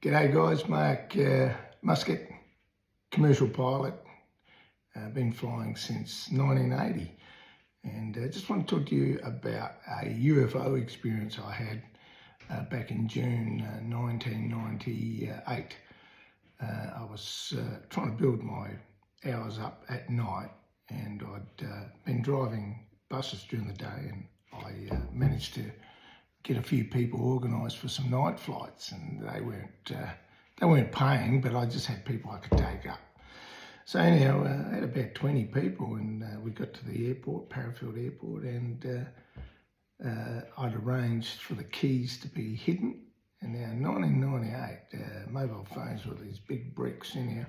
G'day guys, Mark Muscat, commercial pilot. Been flying since 1980 and just want to talk to you about a UFO experience I had back in June 1998. I was trying to build my hours up at night, and I'd been driving buses during the day, and I managed to get a few people organised for some night flights, and they weren't paying, but I just had people I could take up. So anyhow, I had about 20 people, and we got to the airport, Parafield Airport, and I'd arranged for the keys to be hidden. And now in 1998, mobile phones were these big bricks. Anyhow,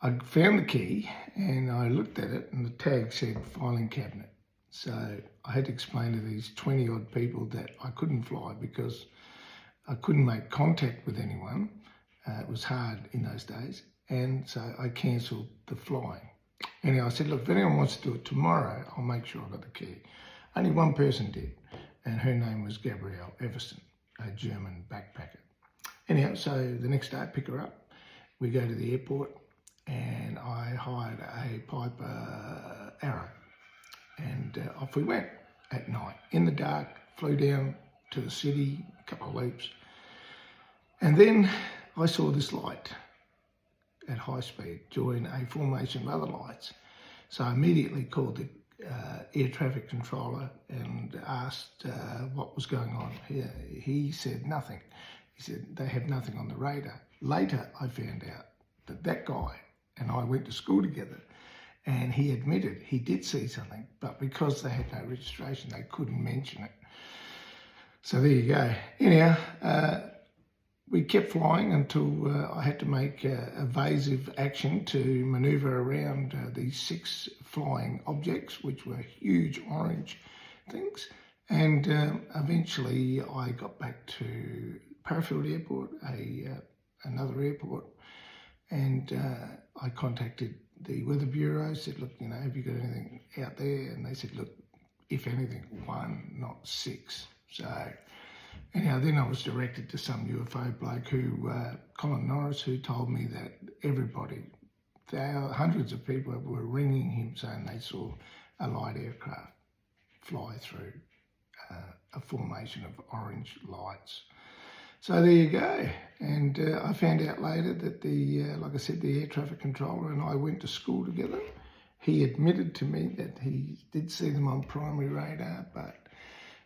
I found the key and I looked at it, and the tag said filing cabinet. So I had to explain to these 20 odd people that I couldn't fly because I couldn't make contact with anyone. It was hard in those days. And so I cancelled the flying. Anyhow, I said, look, if anyone wants to do it tomorrow, I'll make sure I got the key. Only one person did, and her name was Gabrielle Everson, a German backpacker. Anyhow, so the next day I pick her up. We go to the airport, and I hired a Piper Arrow. And off we went at night, in the dark, flew down to the city, a couple of loops. And then I saw this light at high speed join a formation of other lights. So I immediately called the air traffic controller and asked what was going on. He said nothing. He said they have nothing on the radar. Later, I found out that that guy and I went to school together, and he admitted he did see something, but because they had no registration, they couldn't mention it. So there you go. Anyhow, we kept flying until I had to make evasive action to manoeuvre around these 6 flying objects, which were huge orange things. And eventually I got back to Parafield Airport, another airport, and I contacted the Weather Bureau, said, look, have you got anything out there? And they said, look, if anything, 1, not 6. So anyhow, then I was directed to some UFO bloke Colin Norris, who told me that everybody, hundreds of people were ringing him saying they saw a light aircraft fly through a formation of orange lights. So there you go. And I found out later that like I said, the air traffic controller and I went to school together. He admitted to me that he did see them on primary radar, but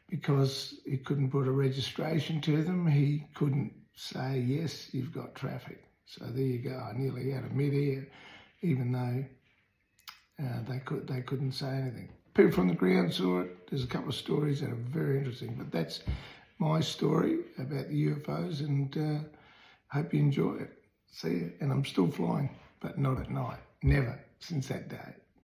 because he couldn't put a registration to them, he couldn't say, yes, you've got traffic. So there you go. I nearly had a mid-air, even though they couldn't say anything. People from the ground saw it. There's a couple of stories that are very interesting, but that's my story about the UFOs, and hope you enjoy it. See you. And I'm still flying, but not at night. Never since that day.